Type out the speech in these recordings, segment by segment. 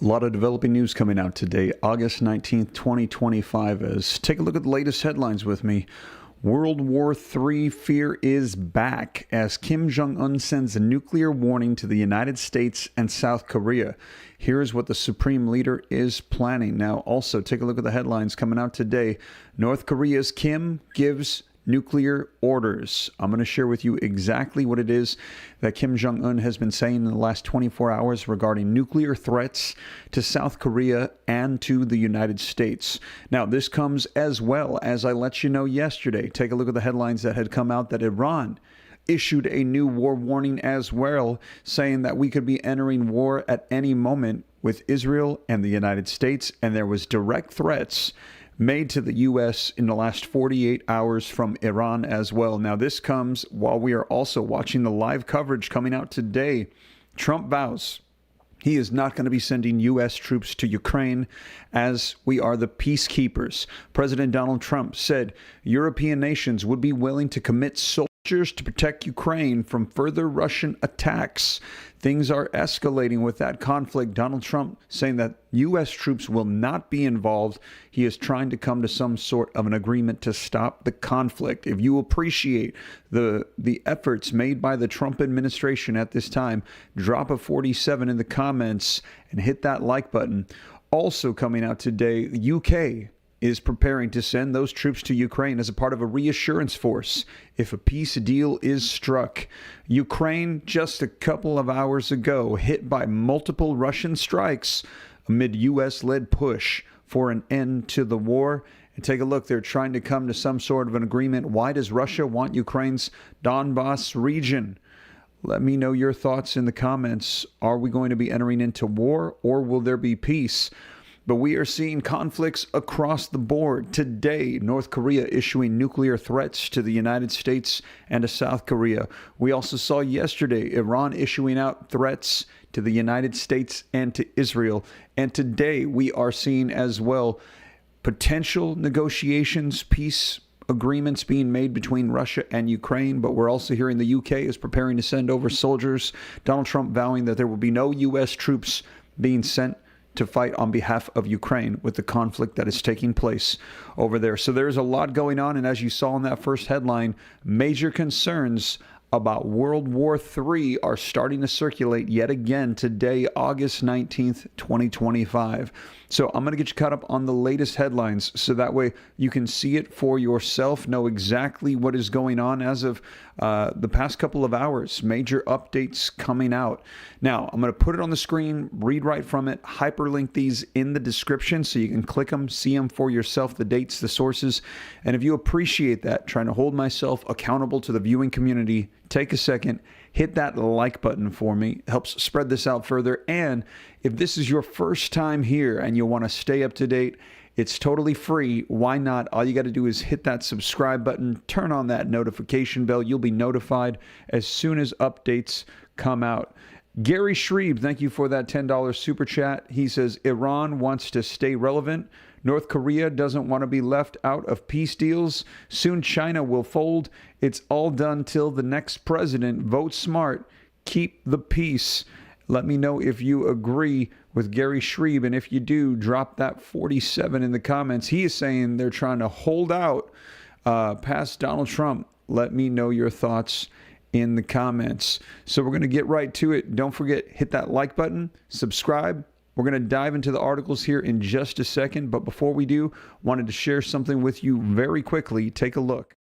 A lot of developing news coming out today, August 19th, 2025. Take a look at the latest headlines with me. World War III fear is back as Kim Jong-un sends a nuclear warning to the United States and South Korea. Here's what the Supreme Leader is planning. Now, also, take a look at the headlines coming out today. North Korea's Kim gives nuclear orders. I'm going to share with you exactly what it is that Kim Jong-un has been saying in the last 24 hours regarding nuclear threats to South Korea and to the United States. Now, this comes as well as I let you know yesterday. Take a look at the headlines that had come out that Iran issued a new war warning as well, saying that we could be entering war at any moment with Israel and the United States, and there was direct threats made to the U.S. in the last 48 hours from Iran as well. Now, this comes while we are also watching the live coverage coming out today. Trump vows he is not going to be sending U.S. troops to Ukraine as we are the peacekeepers. President Donald Trump said European nations would be willing to commit soldiers to protect Ukraine from further Russian attacks. Things are escalating with that conflict. Donald Trump saying that U.S. troops will not be involved. He is trying to come to some sort of an agreement to stop the conflict. If you appreciate the efforts made by the Trump administration at this time, drop a 47 in the comments and hit that like button. Also coming out today, the UK is preparing to send those troops to Ukraine as a part of a reassurance force if a peace deal is struck. Ukraine, just a couple of hours ago, hit by multiple Russian strikes amid U.S.-led push for an end to the war. And take a look, they're trying to come to some sort of an agreement. Why does Russia want Ukraine's Donbas region? Let me know your thoughts in the comments. Are we going to be entering into war, or will there be peace? But we are seeing conflicts across the board. Today, North Korea issuing nuclear threats to the United States and to South Korea. We also saw yesterday Iran issuing out threats to the United States and to Israel. And today we are seeing as well potential negotiations, peace agreements being made between Russia and Ukraine. But we're also hearing the UK is preparing to send over soldiers. Donald Trump vowing that there will be no U.S. troops being sent to fight on behalf of Ukraine with the conflict that is taking place over there. So there's a lot going on. And as you saw in that first headline, major concerns about World War III are starting to circulate yet again today, August 19th, 2025. So I'm going to get you caught up on the latest headlines so that way you can see it for yourself, know exactly what is going on as of the past couple of hours. Major updates coming out. Now, I'm going to put it on the screen, read right from it, hyperlink these in the description so you can click them, see them for yourself, the dates, the sources. And if you appreciate that, trying to hold myself accountable to the viewing community, take a second, hit that like button for me. It helps spread this out further. And if this is your first time here and you want to stay up to date, it's totally free. Why not? All you got to do is hit that subscribe button, turn on that notification bell. You'll be notified as soon as updates come out. Gary Shreve, thank you for that $10 super chat. He says, Iran wants to stay relevant. North Korea doesn't want to be left out of peace deals. Soon China will fold. It's all done till the next president. Vote smart. Keep the peace. Let me know if you agree with Gary Shreve. And if you do, drop that 47 in the comments. He is saying they're trying to hold out past Donald Trump. Let me know your thoughts in the comments. So we're going to get right to it. Don't forget, hit that like button, subscribe. We're going to dive into the articles here in just a second. But before we do, wanted to share something with you very quickly. Take a look.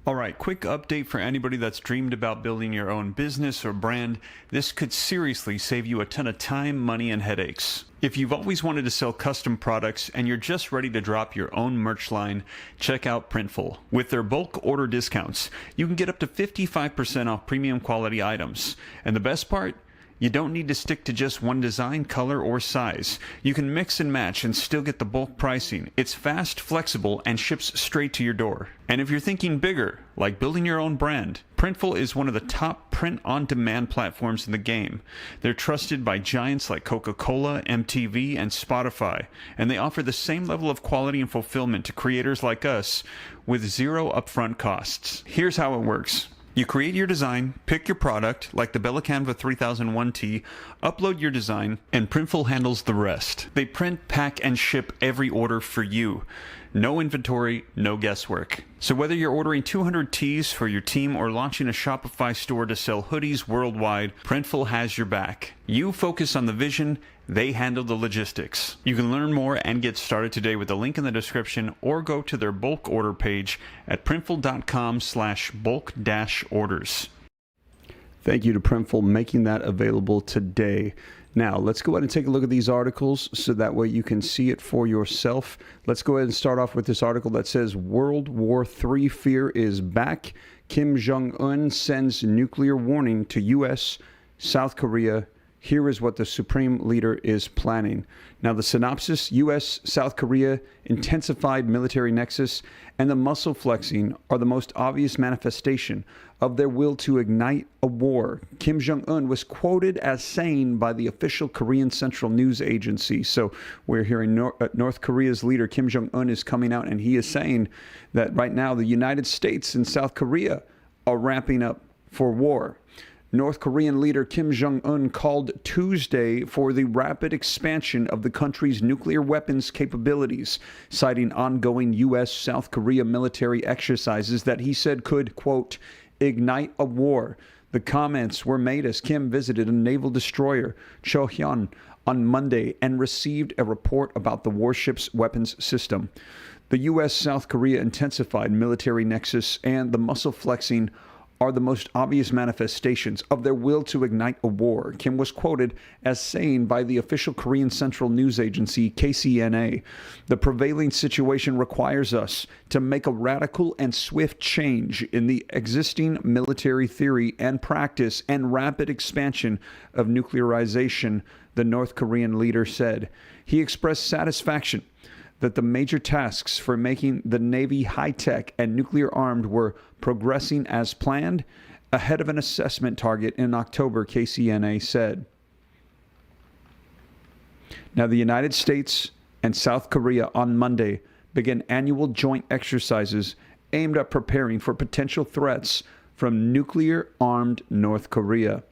All right, quick update for anybody that's dreamed about building your own business or brand. This could seriously save you a ton of time, money, and headaches. If you've always wanted to sell custom products and you're just ready to drop your own merch line, check out Printful. With their bulk order discounts, you can get up to 55% off premium quality items. And the best part? You don't need to stick to just one design, color, or size. You can mix and match and still get the bulk pricing. It's fast, flexible, and ships straight to your door. And if you're thinking bigger, like building your own brand, Printful is one of the top print-on-demand platforms in the game. They're trusted by giants like Coca-Cola, MTV, and Spotify, and they offer the same level of quality and fulfillment to creators like us with zero upfront costs. Here's how it works. You create your design, pick your product, like the Bella Canva 3001T, upload your design, and Printful handles the rest. They print, pack, and ship every order for you. No inventory, no guesswork. So whether you're ordering 200 tees for your team or launching a Shopify store to sell hoodies worldwide, Printful has your back. You focus on the vision, they handle the logistics. You can learn more and get started today with the link in the description or go to their bulk order page at printful.com/bulk-orders. Thank you to Printful making that available today. Now, let's go ahead and take a look at these articles so that way you can see it for yourself. Let's go ahead and start off with this article that says World War III fear is back. Kim Jong-un sends nuclear warning to U.S., South Korea. Here is what the Supreme Leader is planning. Now, the synopsis: U.S., South Korea, intensified military nexus, and the muscle flexing are the most obvious manifestation of their will to ignite a war. Kim Jong-un was quoted as saying by the official Korean Central News Agency. So we're hearing North Korea's leader, Kim Jong-un, is coming out, and he is saying that right now the United States and South Korea are ramping up for war. North Korean leader Kim Jong-un called Tuesday for the rapid expansion of the country's nuclear weapons capabilities, citing ongoing U.S.-South Korea military exercises that he said could, quote, ignite a war. The comments were made as Kim visited a naval destroyer, Chohyun, on Monday and received a report about the warship's weapons system. The U.S.-South Korea intensified military nexus and the muscle flexing are the most obvious manifestations of their will to ignite a war, Kim was quoted as saying by the official Korean Central News Agency, KCNA. The prevailing situation requires us to make a radical and swift change in the existing military theory and practice and rapid expansion of nuclearization, the North Korean leader said. He expressed satisfaction that the major tasks for making the Navy high-tech and nuclear-armed were progressing as planned, ahead of an assessment target in October, KCNA said. Now, the United States and South Korea on Monday began annual joint exercises aimed at preparing for potential threats from nuclear-armed North Korea.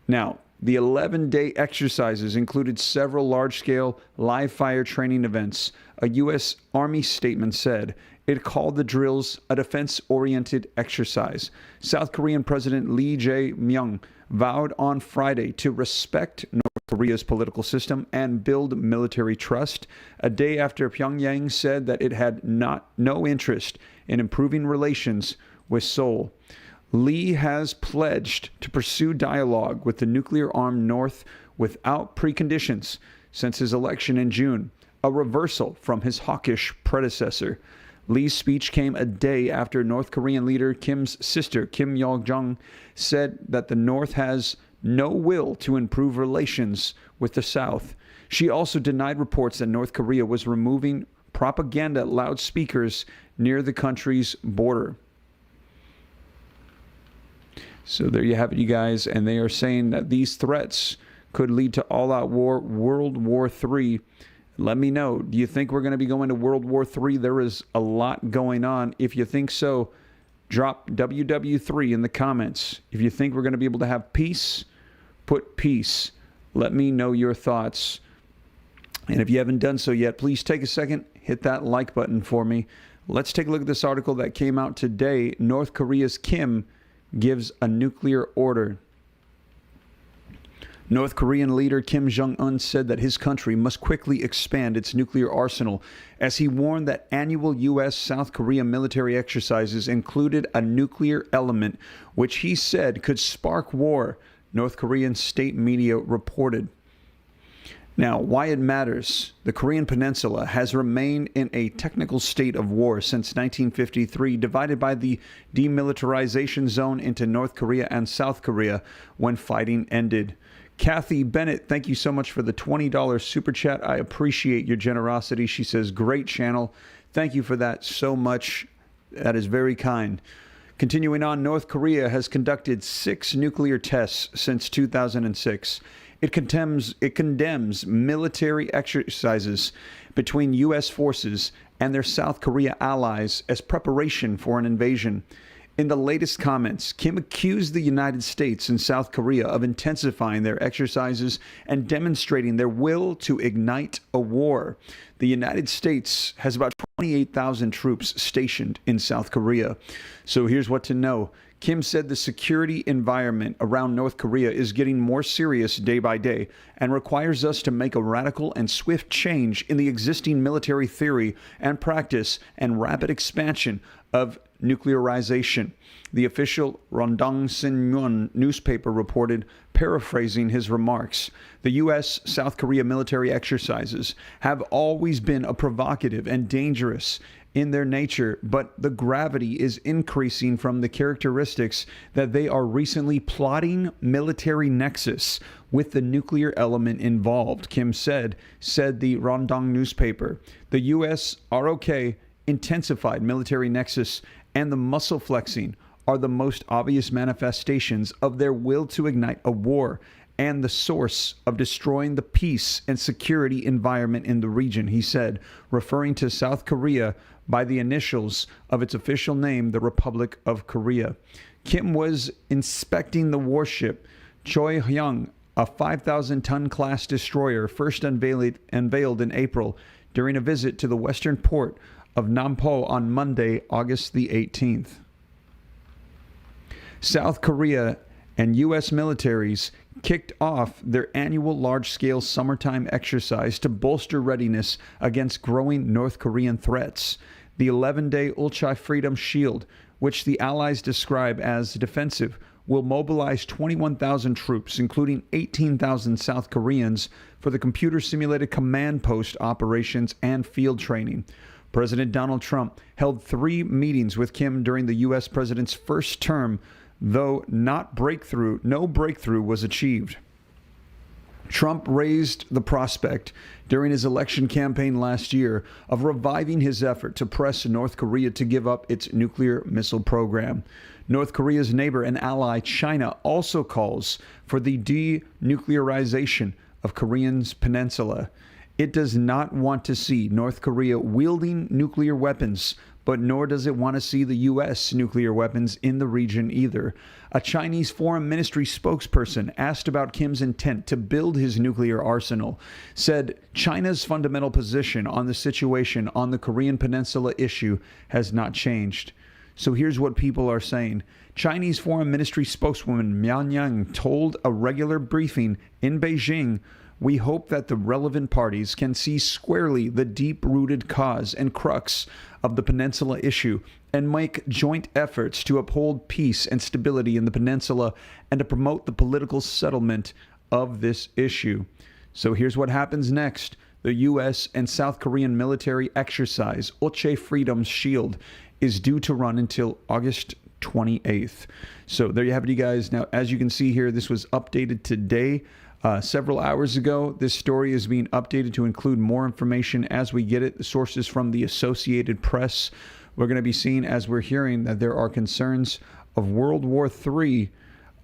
Now, the 11-day exercises included several large-scale live-fire training events. A U.S. Army statement said it called the drills a defense-oriented exercise. South Korean President Lee Jae-myung vowed on Friday to respect North Korea's political system and build military trust, a day after Pyongyang said that it had no interest in improving relations with Seoul. Lee has pledged to pursue dialogue with the nuclear-armed North without preconditions since his election in June, a reversal from his hawkish predecessor. Lee's speech came a day after North Korean leader Kim's sister, Kim Yo-jong, said that the North has no will to improve relations with the South. She also denied reports that North Korea was removing propaganda loudspeakers near the country's border. So there you have it, you guys, and they are saying that these threats could lead to all-out war, World War III. Let me know, do you think we're going to be going to World War III? There is a lot going on. If you think so, drop WW3 in the comments. If you think we're going to be able to have peace, put peace. Let me know your thoughts. And if you haven't done so yet, please take a second, hit that like button for me. Let's take a look at this article that came out today. North Korea's Kim gives a nuclear order. North Korean leader Kim Jong-un said that his country must quickly expand its nuclear arsenal as he warned that annual U.S.-South Korea military exercises included a nuclear element, which he said could spark war, North Korean state media reported. Now, why it matters. The Korean Peninsula has remained in a technical state of war since 1953, divided by the demilitarization zone into North Korea and South Korea when fighting ended. Kathy Bennett, thank you so much for the $20 super chat. I appreciate your generosity. She says, great channel. Thank you for that so much. That is very kind. Continuing on, North Korea has conducted 6 nuclear tests since 2006. It condemns military exercises between U.S. forces and their South Korea allies as preparation for an invasion. In the latest comments, Kim accused the United States and South Korea of intensifying their exercises and demonstrating their will to ignite a war. The United States has about 28,000 troops stationed in South Korea. So here's what to know. Kim said the security environment around North Korea is getting more serious day by day and requires us to make a radical and swift change in the existing military theory and practice and rapid expansion of nuclearization. The official Rondang Sinmun newspaper reported, paraphrasing his remarks, the U.S.-South Korea military exercises have always been a provocative and dangerous in their nature, but the gravity is increasing from the characteristics that they are recently plotting military nexus with the nuclear element involved, Kim said the Rondang newspaper. The U.S. ROK intensified military nexus and the muscle flexing are the most obvious manifestations of their will to ignite a war and the source of destroying the peace and security environment in the region, he said, referring to South Korea by the initials of its official name, the Republic of Korea. Kim was inspecting the warship Choi Hyung, a 5,000-ton class destroyer, first unveiled in April during a visit to the western port of Nampo on Monday, August the 18th. South Korea and U.S. militaries kicked off their annual large-scale summertime exercise to bolster readiness against growing North Korean threats. The 11-day Ulchi Freedom Shield, which the Allies describe as defensive, will mobilize 21,000 troops, including 18,000 South Koreans, for the computer-simulated command post operations and field training. President Donald Trump held 3 meetings with Kim during the U.S. president's first term, though no breakthrough was achieved. Trump raised the prospect during his election campaign last year of reviving his effort to press North Korea to give up its nuclear missile program. North Korea's neighbor and ally, China, also calls for the denuclearization of Korea's peninsula. It does not want to see North Korea wielding nuclear weapons, but nor does it want to see the U.S. nuclear weapons in the region either. A Chinese foreign ministry spokesperson asked about Kim's intent to build his nuclear arsenal, said China's fundamental position on the situation on the Korean Peninsula issue has not changed. So here's what people are saying. Chinese foreign ministry spokeswoman Mian Yang told a regular briefing in Beijing, "We hope that the relevant parties can see squarely the deep-rooted cause and crux of the peninsula issue and make joint efforts to uphold peace and stability in the peninsula and to promote the political settlement of this issue." So here's what happens next. The U.S. and South Korean military exercise, Ulchi Freedom Shield, is due to run until August 28th. So there you have it, you guys. Now, as you can see here, this was updated today. Several hours ago, this story is being updated to include more information as we get it. The sources from the Associated Press. We're going to be seeing, as we're hearing, that there are concerns of World War III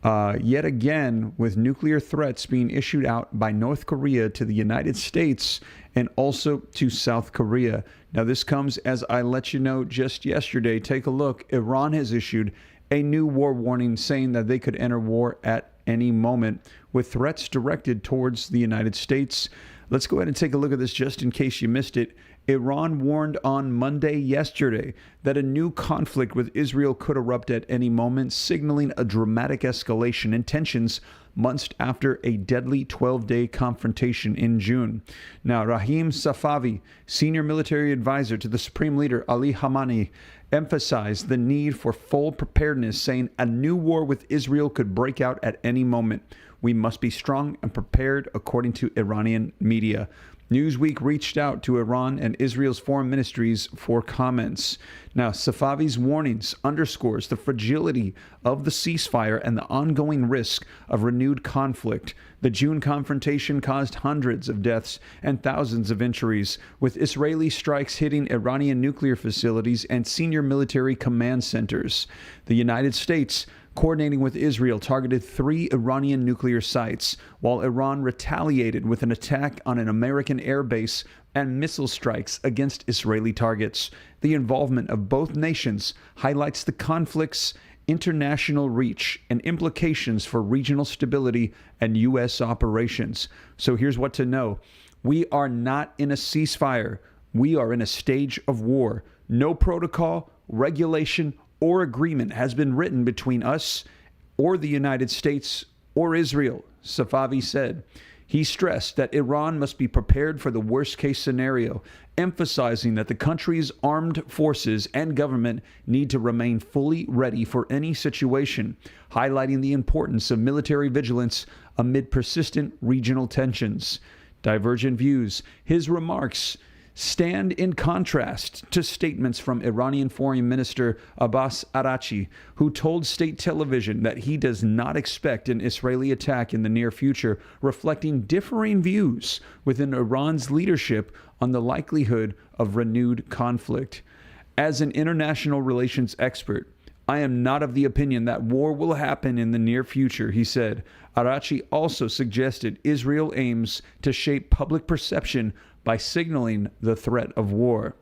yet again, with nuclear threats being issued out by North Korea to the United States and also to South Korea. Now, this comes as I let you know just yesterday. Take a look. Iran has issued a new war warning saying that they could enter war at any moment with threats directed towards the United States. Let's go ahead and take a look at this just in case you missed it. Iran warned on Monday yesterday that a new conflict with Israel could erupt at any moment, signaling a dramatic escalation in tensions months after a deadly 12-day confrontation in June. Now, Rahim Safavi, senior military advisor to the Supreme Leader Ali Khamenei, emphasized the need for full preparedness, saying a new war with Israel could break out at any moment. We must be strong and prepared, according to Iranian media. Newsweek reached out to Iran and Israel's foreign ministries for comments. Now, Safavi's warnings underscores the fragility of the ceasefire and the ongoing risk of renewed conflict. The June confrontation caused hundreds of deaths and thousands of injuries, with Israeli strikes hitting Iranian nuclear facilities and senior military command centers. The United States coordinating with Israel, targeted 3 Iranian nuclear sites, while Iran retaliated with an attack on an American airbase and missile strikes against Israeli targets. The involvement of both nations highlights the conflict's international reach and implications for regional stability and U.S. operations. So here's what to know. We are not in a ceasefire. We are in a stage of war. No protocol, regulation, or agreement has been written between us or the United States or Israel, Safavi said. He stressed that Iran must be prepared for the worst-case scenario, emphasizing that the country's armed forces and government need to remain fully ready for any situation, highlighting the importance of military vigilance amid persistent regional tensions. Divergent views. His remarks stand in contrast to statements from Iranian Foreign Minister Abbas Araghchi, who told state television that he does not expect an Israeli attack in the near future, reflecting differing views within Iran's leadership on the likelihood of renewed conflict. As an international relations expert, I am not of the opinion that war will happen in the near future, he said. Araghchi also suggested Israel aims to shape public perception by signaling the threat of war.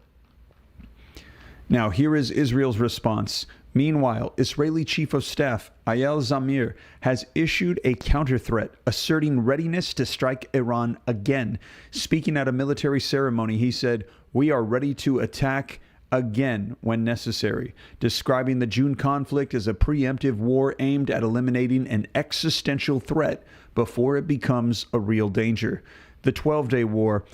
Now, here is Israel's response. Meanwhile, Israeli Chief of Staff Eyal Zamir has issued a counter-threat, asserting readiness to strike Iran again. Speaking at a military ceremony, he said, "We are ready to attack again when necessary," describing the June conflict as a preemptive war aimed at eliminating an existential threat before it becomes a real danger. The 12-day war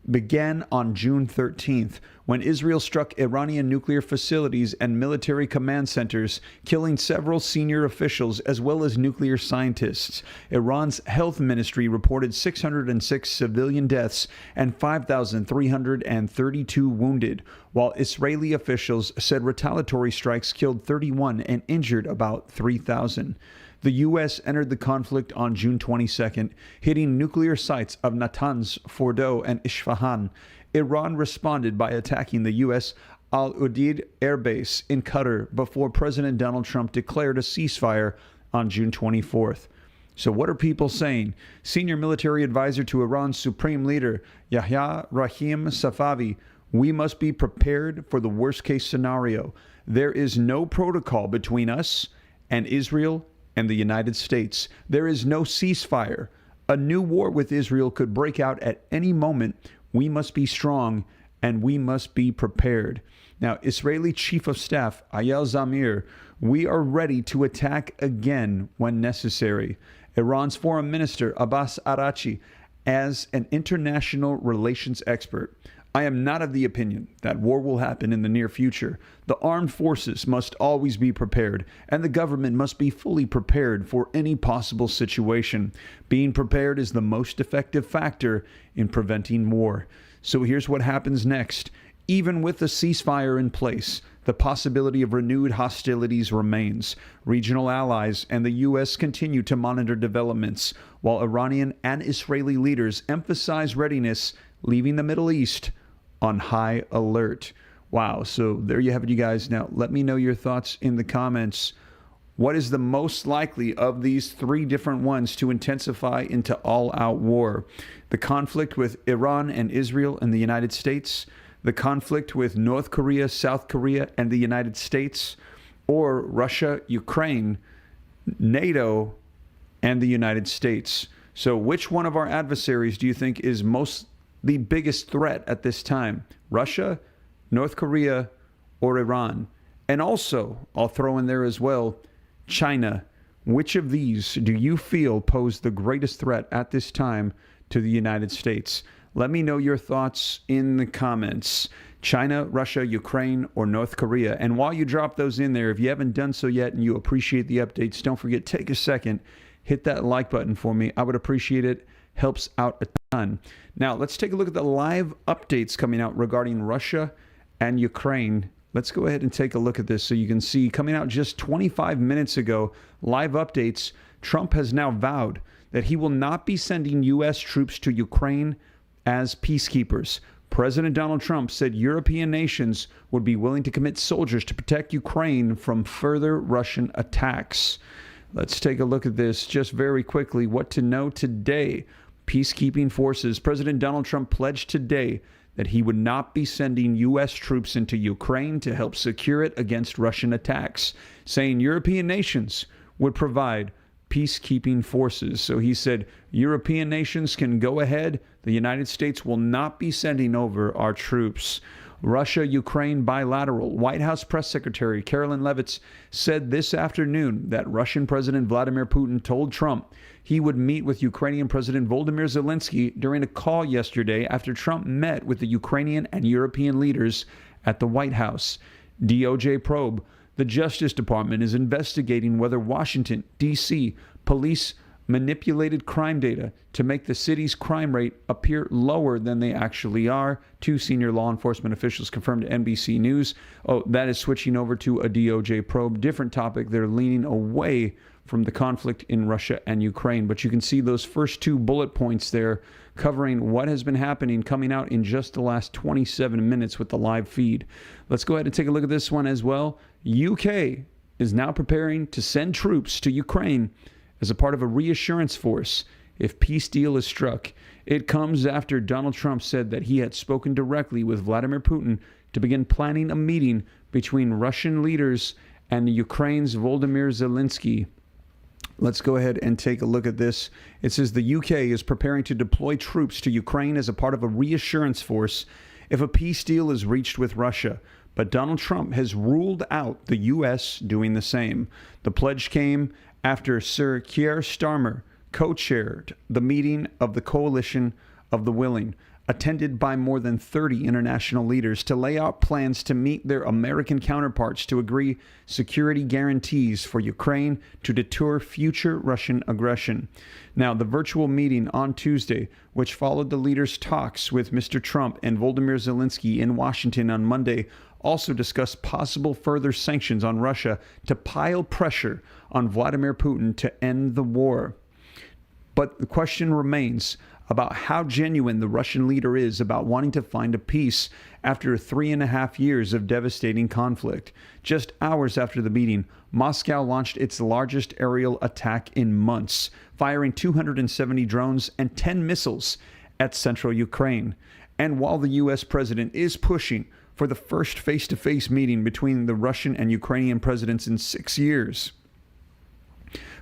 began on June 13th, when Israel struck Iranian nuclear facilities and military command centers, killing several senior officials as well as nuclear scientists. Iran's health ministry reported 606 civilian deaths and 5,332 wounded, while Israeli officials said retaliatory strikes killed 31 and injured about 3,000. The U.S. entered the conflict on June 22nd, hitting nuclear sites of Natanz, Fordow, and Isfahan. Iran responded by attacking the U.S. Al Udeid Air Base in Qatar before President Donald Trump declared a ceasefire on June 24th. So what are people saying? Senior military advisor to Iran's supreme leader, Yahya Rahim Safavi, we must be prepared for the worst-case scenario. There is no protocol between us and Israel and the United States. There is no ceasefire. A new war with Israel could break out at any moment. We must be strong and we must be prepared. Now, Israeli Chief of Staff Eyal Zamir, we are ready to attack again when necessary. Iran's Foreign Minister Abbas Araghchi, as an international relations expert, I am not of the opinion that war will happen in the near future. The armed forces must always be prepared, and the government must be fully prepared for any possible situation. Being prepared is the most effective factor in preventing war. So here's what happens next. Even with a ceasefire in place, the possibility of renewed hostilities remains. Regional allies and the U.S. continue to monitor developments, while Iranian and Israeli leaders emphasize readiness, leaving the Middle East on high alert. Wow, so there you have it, you guys. Now, let me know your thoughts in the comments. What is the most likely of these 3 different ones to intensify into all-out war? The conflict with Iran and Israel and the United States, the conflict with North Korea, South Korea, and the United States, or Russia, Ukraine, NATO, and the United States. So which one of our adversaries do you think is the biggest threat at this time? Russia, North Korea, or Iran? And also, I'll throw in there as well, China. Which of these do you feel pose the greatest threat at this time to the United States? Let me know your thoughts in the comments. China, Russia, Ukraine, or North Korea. And while you drop those in there, if you haven't done so yet and you appreciate the updates, don't forget, take a second, hit that like button for me. I would appreciate it. Helps out a ton. Now, let's take a look at the live updates coming out regarding Russia and Ukraine. Let's go ahead and take a look at this so you can see, coming out just 25 minutes ago, live updates. Trump has now vowed that he will not be sending U.S. troops to Ukraine as peacekeepers, President Donald Trump said European nations would be willing to commit soldiers to protect Ukraine from further Russian attacks. Let's take a look at this just very quickly. What to know today. Peacekeeping forces. President Donald Trump pledged today that he would not be sending U.S. troops into Ukraine to help secure it against Russian attacks, saying European nations would provide peacekeeping forces. So he said European nations can go ahead. The United States will not be sending over our troops. Russia-Ukraine bilateral. White House Press Secretary Carolyn Leavitt said this afternoon that Russian President Vladimir Putin told Trump he would meet with Ukrainian President Volodymyr Zelensky during a call yesterday after Trump met with the Ukrainian and European leaders at the White House. DOJ probe. The Justice Department is investigating whether Washington, D.C. police manipulated crime data to make the city's crime rate appear lower than they actually are. Two senior law enforcement officials confirmed to NBC News. Oh, that is switching over to a DOJ probe. Different topic. They're leaning away from the conflict in Russia and Ukraine. But you can see those first two bullet points there covering what has been happening, coming out in just the last 27 minutes with the live feed. Let's go ahead and take a look at this one as well. UK is now preparing to send troops to Ukraine as a part of a reassurance force if peace deal is struck. It comes after Donald Trump said that he had spoken directly with Vladimir Putin to begin planning a meeting between Russian leaders and Ukraine's Volodymyr Zelensky. Let's go ahead and take a look at this. It says the UK is preparing to deploy troops to Ukraine as a part of a reassurance force if a peace deal is reached with Russia. But Donald Trump has ruled out the U.S. doing the same. The pledge came after Sir Keir Starmer co-chaired the meeting of the Coalition of the Willing, attended by more than 30 international leaders, to lay out plans to meet their American counterparts to agree security guarantees for Ukraine to deter future Russian aggression. Now, the virtual meeting on Tuesday, which followed the leaders' talks with Mr. Trump and Volodymyr Zelensky in Washington on Monday, also discussed possible further sanctions on Russia to pile pressure on Vladimir Putin to end the war. But the question remains about how genuine the Russian leader is about wanting to find a peace after 3.5 years of devastating conflict. Just hours after the meeting, Moscow launched its largest aerial attack in months, firing 270 drones and 10 missiles at central Ukraine. And while the U.S. president is pushing for the first face-to-face meeting between the Russian and Ukrainian presidents in 6 years,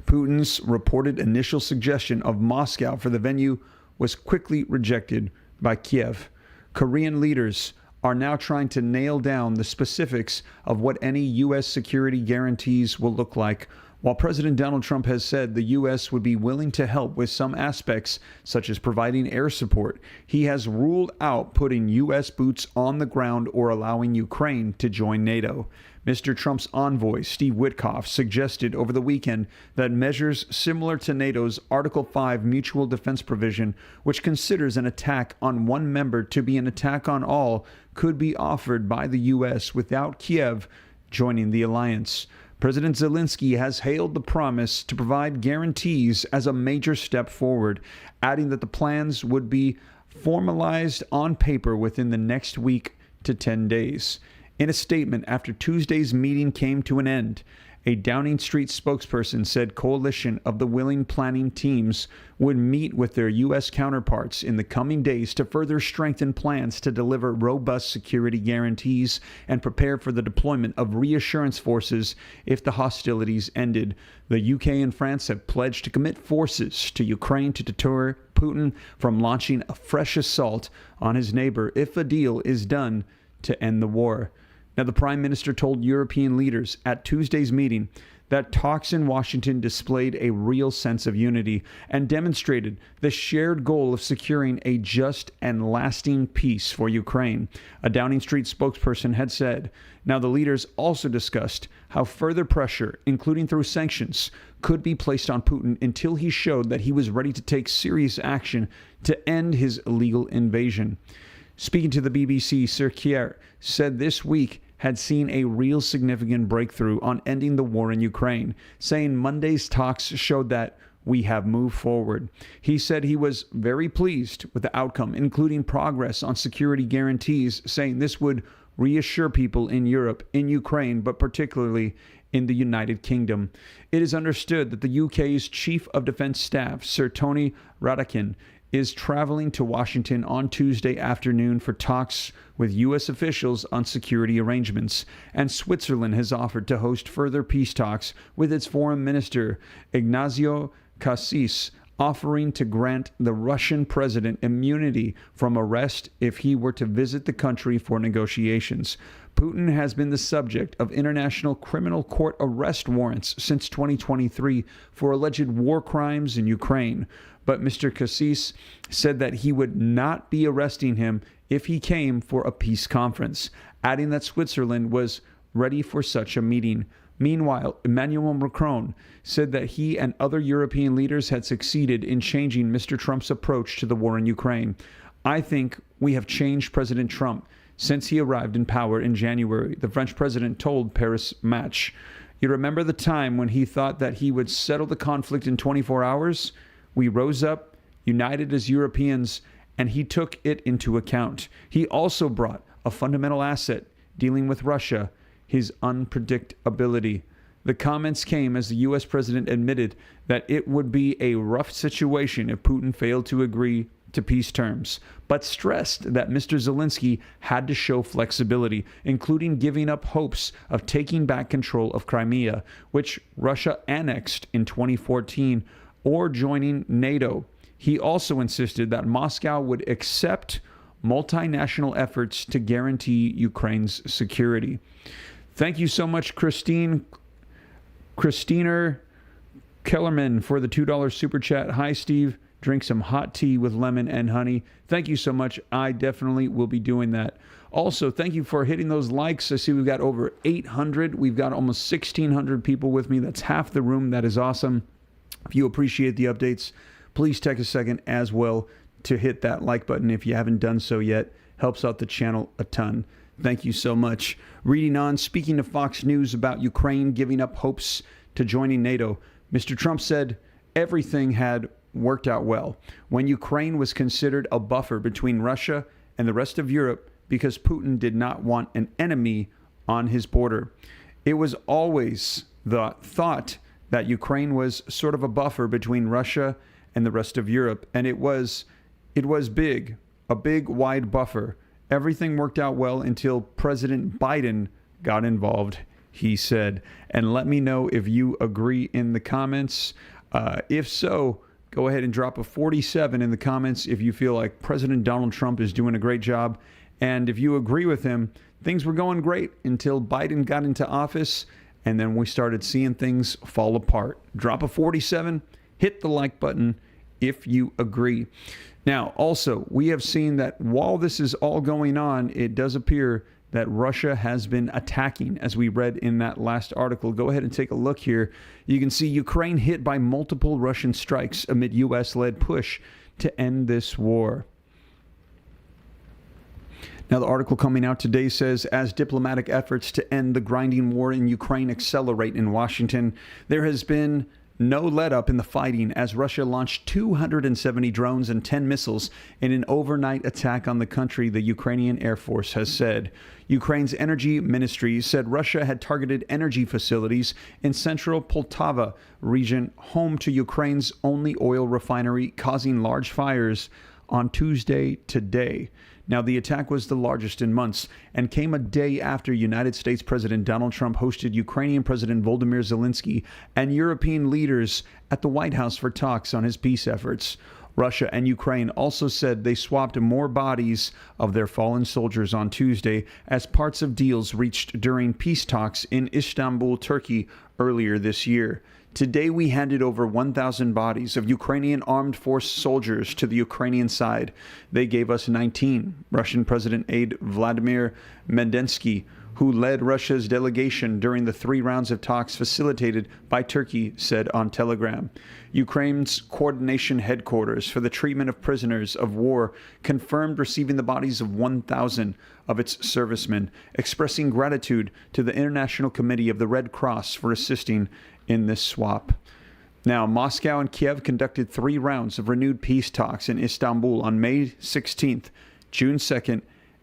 Putin's reported initial suggestion of Moscow for the venue was quickly rejected by Kiev. Korean leaders are now trying to nail down the specifics of what any U.S. security guarantees will look like. While President Donald Trump has said the U.S. would be willing to help with some aspects, such as providing air support, he has ruled out putting U.S. boots on the ground or allowing Ukraine to join NATO. Mr. Trump's envoy, Steve Witkoff, suggested over the weekend that measures similar to NATO's Article 5 mutual defense provision, which considers an attack on one member to be an attack on all, could be offered by the U.S. without Kiev joining the alliance. President Zelensky has hailed the promise to provide guarantees as a major step forward, adding that the plans would be formalized on paper within the next week to 10 days. In a statement after Tuesday's meeting came to an end, a Downing Street spokesperson said Coalition of the Willing planning teams would meet with their U.S. counterparts in the coming days to further strengthen plans to deliver robust security guarantees and prepare for the deployment of reassurance forces if the hostilities ended. The UK and France have pledged to commit forces to Ukraine to deter Putin from launching a fresh assault on his neighbor if a deal is done to end the war. Now, the Prime Minister told European leaders at Tuesday's meeting that talks in Washington displayed a real sense of unity and demonstrated the shared goal of securing a just and lasting peace for Ukraine, a Downing Street spokesperson had said. Now, the leaders also discussed how further pressure, including through sanctions, could be placed on Putin until he showed that he was ready to take serious action to end his illegal invasion. Speaking to the BBC, Sir Keir said this week had seen a real significant breakthrough on ending the war in Ukraine, saying Monday's talks showed that we have moved forward. He said he was very pleased with the outcome, including progress on security guarantees, saying this would reassure people in Europe, in Ukraine, but particularly in the United Kingdom. It is understood that the UK's Chief of Defence Staff, Sir Tony Radakin, is traveling to Washington on Tuesday afternoon for talks with U.S. officials on security arrangements, and Switzerland has offered to host further peace talks with its foreign minister, Ignacio Cassis, offering to grant the Russian president immunity from arrest if he were to visit the country for negotiations. Putin has been the subject of International Criminal Court arrest warrants since 2023 for alleged war crimes in Ukraine. But Mr. Cassis said that he would not be arresting him if he came for a peace conference, adding that Switzerland was ready for such a meeting. Meanwhile, Emmanuel Macron said that he and other European leaders had succeeded in changing Mr. Trump's approach to the war in Ukraine. I think we have changed President Trump since he arrived in power in January, the French president told Paris Match. You remember the time when he thought that he would settle the conflict in 24 hours? We rose up, united as Europeans, and he took it into account. He also brought a fundamental asset, dealing with Russia, his unpredictability. The comments came as the U.S. president admitted that it would be a rough situation if Putin failed to agree to peace terms, but stressed that Mr. Zelensky had to show flexibility, including giving up hopes of taking back control of Crimea, which Russia annexed in 2014, or joining NATO. He also insisted that Moscow would accept multinational efforts to guarantee Ukraine's security. Thank you so much, Christiner Kellerman, for the $2 super chat. Hi, Steve. Drink some hot tea with lemon and honey. Thank you so much. I definitely will be doing that. Also, thank you for hitting those likes. I see we've got over 800. We've got almost 1,600 people with me. That's half the room. That is awesome. If you appreciate the updates, please take a second as well to hit that like button if you haven't done so yet. Helps out the channel a ton. Thank you so much. Reading on, speaking to Fox News about Ukraine giving up hopes to joining NATO, Mr. Trump said everything had worked out well when Ukraine was considered a buffer between Russia and the rest of Europe because Putin did not want an enemy on his border. It was always the thought that Ukraine was sort of a buffer between Russia and the rest of Europe, and it was big, a big, wide buffer. Everything worked out well until President Biden got involved, he said. And let me know if you agree in the comments. If so, go ahead and drop a 47 in the comments if you feel like President Donald Trump is doing a great job. And if you agree with him, things were going great until Biden got into office, and then we started seeing things fall apart. Drop a 47, hit the like button if you agree. Now, also, we have seen that while this is all going on, it does appear that Russia has been attacking, as we read in that last article. Go ahead and take a look here. You can see Ukraine hit by multiple Russian strikes amid U.S.-led push to end this war. Now, the article coming out today says, as diplomatic efforts to end the grinding war in Ukraine accelerate in Washington, there has been no let-up in the fighting as Russia launched 270 drones and 10 missiles in an overnight attack on the country, the Ukrainian Air Force has said. Ukraine's energy ministry said Russia had targeted energy facilities in central Poltava region, home to Ukraine's only oil refinery, causing large fires on Tuesday today. Now, the attack was the largest in months and came a day after United States President Donald Trump hosted Ukrainian President Volodymyr Zelensky and European leaders at the White House for talks on his peace efforts. Russia and Ukraine also said they swapped more bodies of their fallen soldiers on Tuesday as parts of deals reached during peace talks in Istanbul, Turkey, earlier this year. Today, we handed over 1,000 bodies of Ukrainian armed force soldiers to the Ukrainian side. They gave us 19. Russian President aide Vladimir Medensky, who led Russia's delegation during the 3 rounds of talks facilitated by Turkey, said on Telegram. Ukraine's coordination headquarters for the treatment of prisoners of war confirmed receiving the bodies of 1,000 of its servicemen, expressing gratitude to the International Committee of the Red Cross for assisting in this swap. Now, Moscow and Kiev conducted 3 rounds of renewed peace talks in Istanbul on May 16th, June 2nd,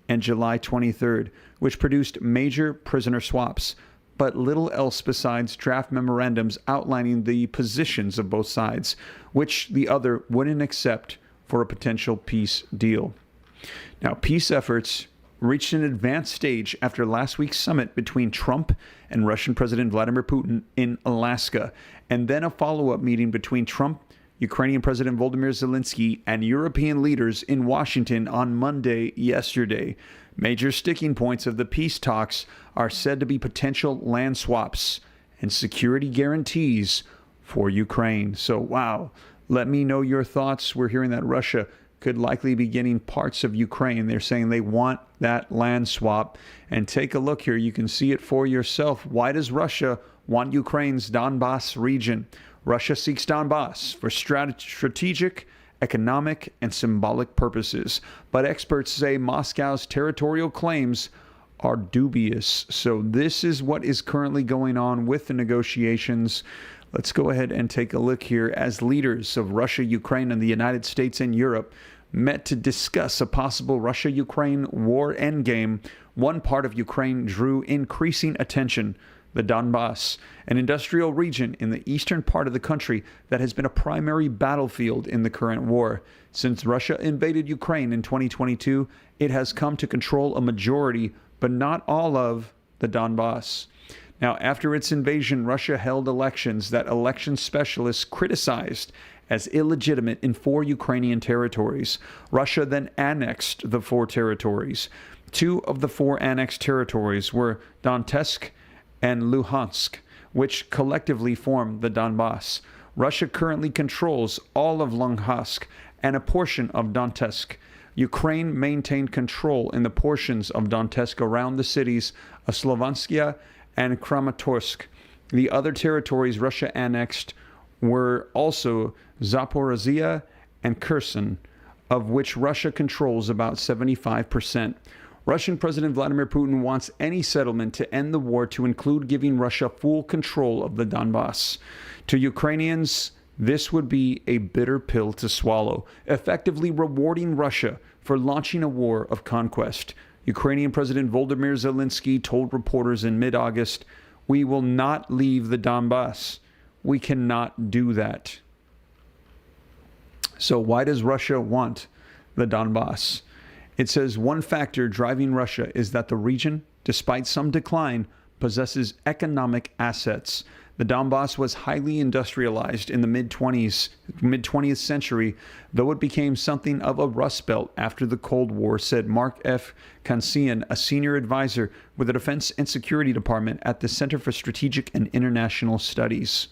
and July 23rd, which produced major prisoner swaps, but little else besides draft memorandums outlining the positions of both sides, which the other wouldn't accept for a potential peace deal. Now, peace efforts reached an advanced stage after last week's summit between Trump and Russian President Vladimir Putin in Alaska, and then a follow-up meeting between Trump, Ukrainian President Volodymyr Zelensky, and European leaders in Washington on Monday yesterday. Major sticking points of the peace talks are said to be potential land swaps and security guarantees for Ukraine. So, wow. Let me know your thoughts. We're hearing that Russia could likely be getting parts of Ukraine. They're saying they want that land swap. And take a look here. You can see it for yourself. Why does Russia want Ukraine's Donbas region? Russia seeks Donbas for strategic, economic, and symbolic purposes. But experts say Moscow's territorial claims are dubious. So this is what is currently going on with the negotiations. Let's go ahead and take a look here as leaders of Russia, Ukraine, and the United States and Europe met to discuss a possible Russia-Ukraine war endgame. One part of Ukraine drew increasing attention, the Donbas, an industrial region in the eastern part of the country that has been a primary battlefield in the current war. Since Russia invaded Ukraine in 2022, it has come to control a majority, but not all of, the Donbas. Now, after its invasion, Russia held elections that election specialists criticized as illegitimate in 4 Ukrainian territories. Russia then annexed the 4 territories. 2 of the 4 annexed territories were Donetsk and Luhansk, which collectively form the Donbas. Russia currently controls all of Luhansk and a portion of Donetsk. Ukraine maintained control in the portions of Donetsk around the cities of Slovanskia and Kramatorsk. The other territories Russia annexed were also Zaporizhia and Kherson, of which Russia controls about 75%. Russian President Vladimir Putin wants any settlement to end the war to include giving Russia full control of the Donbas. To Ukrainians, this would be a bitter pill to swallow, effectively rewarding Russia for launching a war of conquest. Ukrainian President Volodymyr Zelensky told reporters in mid-August, "We will not leave the Donbas. We cannot do that." So why does Russia want the Donbas? It says one factor driving Russia is that the region, despite some decline, possesses economic assets. The Donbas was highly industrialized in the mid-20th century, though it became something of a rust belt after the Cold War, said Mark F. Kansian, a senior advisor with the Defense and Security Department at the Center for Strategic and International Studies.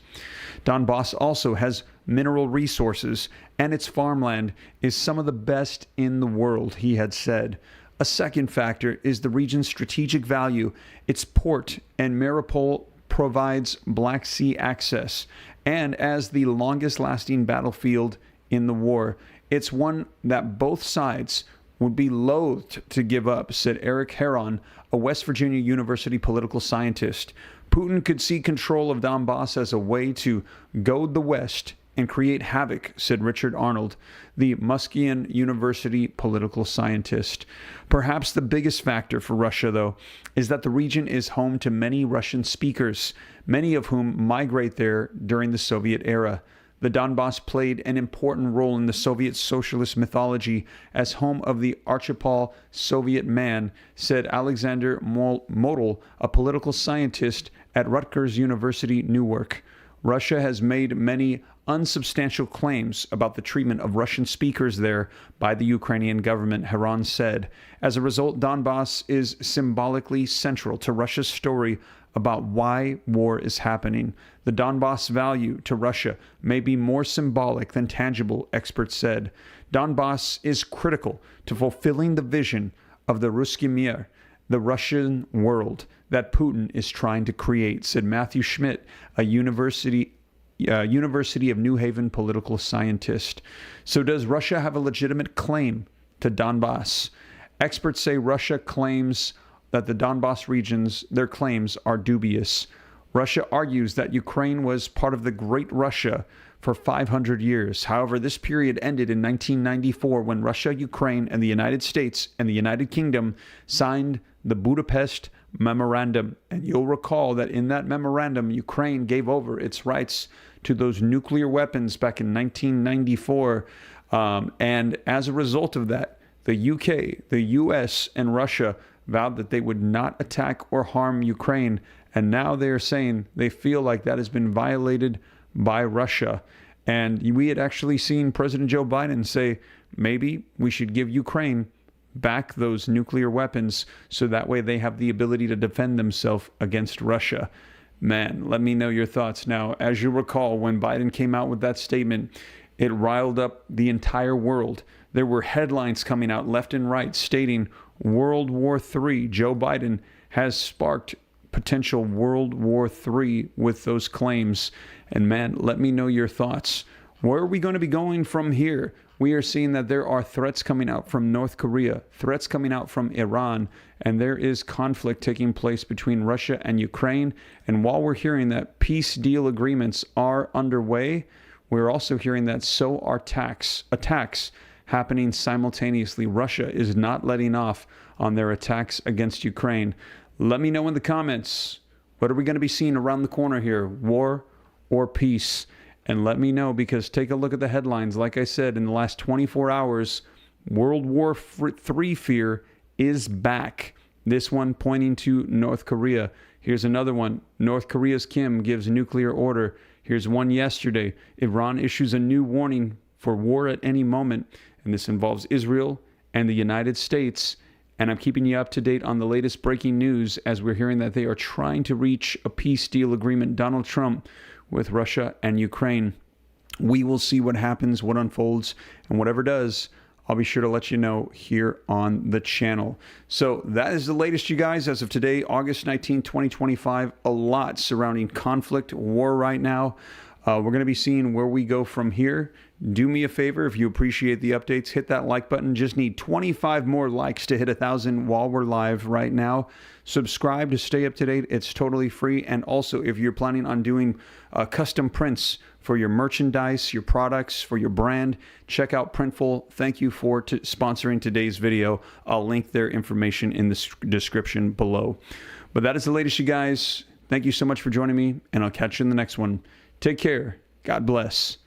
Donbas also has mineral resources, and its farmland is some of the best in the world, he had said. A second factor is the region's strategic value. Its port and Mariupol provides Black Sea access, and as the longest-lasting battlefield in the war, it's one that both sides would be loath to give up, said Eric Heron, a West Virginia University political scientist. Putin could see control of Donbas as a way to goad the West and create havoc, said Richard Arnold, the Muskegon University political scientist. Perhaps the biggest factor for Russia, though, is that the region is home to many Russian speakers, many of whom migrate there during the Soviet era. The Donbas played an important role in the Soviet socialist mythology as home of the archetypal Soviet man, said Alexander Model, a political scientist at Rutgers University, Newark. Russia has made many unsubstantial claims about the treatment of Russian speakers there by the Ukrainian government, Heron said. As a result, Donbas is symbolically central to Russia's story about why war is happening. The Donbas value to Russia may be more symbolic than tangible, experts said. Donbas is critical to fulfilling the vision of the Ruski Mir, the Russian world that Putin is trying to create, said Matthew Schmidt, a University of New Haven political scientist. So does Russia have a legitimate claim to Donbas? Experts say Russia claims that the Donbas regions, their claims are dubious. Russia argues that Ukraine was part of the Great Russia for 500 years. However, this period ended in 1994 when Russia, Ukraine, and the United States and the United Kingdom signed the Budapest Memorandum. And you'll recall that in that memorandum, Ukraine gave over its rights to those nuclear weapons back in 1994. And as a result of that, the UK, the US, and Russia vowed that they would not attack or harm Ukraine. And now they are saying they feel like that has been violated by Russia. And we had actually seen President Joe Biden say, maybe we should give Ukraine back those nuclear weapons so that way they have the ability to defend themselves against Russia. Man, let me know your thoughts. Now, as you recall, when Biden came out with that statement, it riled up the entire world. There were headlines coming out left and right stating World War III. Joe Biden has sparked potential World War III with those claims. And man, let me know your thoughts. Where are we going to be going from here? We are seeing that there are threats coming out from North Korea, threats coming out from Iran, and there is conflict taking place between Russia and Ukraine. And while we're hearing that peace deal agreements are underway, we're also hearing that so are attacks happening simultaneously. Russia is not letting off on their attacks against Ukraine. Let me know in the comments, what are we going to be seeing around the corner here? War or peace? And let me know, because take a look at the headlines. Like I said, in the last 24 hours, World War III fear is back. This one pointing to North Korea. Here's another one. North Korea's Kim gives nuclear order. Here's one yesterday. Iran issues a new warning for war at any moment. And this involves Israel and the United States. And I'm keeping you up to date on the latest breaking news as we're hearing that they are trying to reach a peace deal agreement, Donald Trump, with Russia and Ukraine. We will see what happens, what unfolds, and whatever does, I'll be sure to let you know here on the channel. So that is the latest, you guys, as of today, August 19, 2025. A lot surrounding conflict, war right now. We're going to be seeing where we go from here. Do me a favor, if you appreciate the updates, hit that like button. Just need 25 more likes to hit 1,000 while we're live right now. Subscribe to stay up to date. It's totally free. And also, if you're planning on doing custom prints for your merchandise, your products, for your brand, check out Printful. Thank you for sponsoring today's video. I'll link their information in the description below. But that is the latest, you guys. Thank you so much for joining me, and I'll catch you in the next one. Take care. God bless.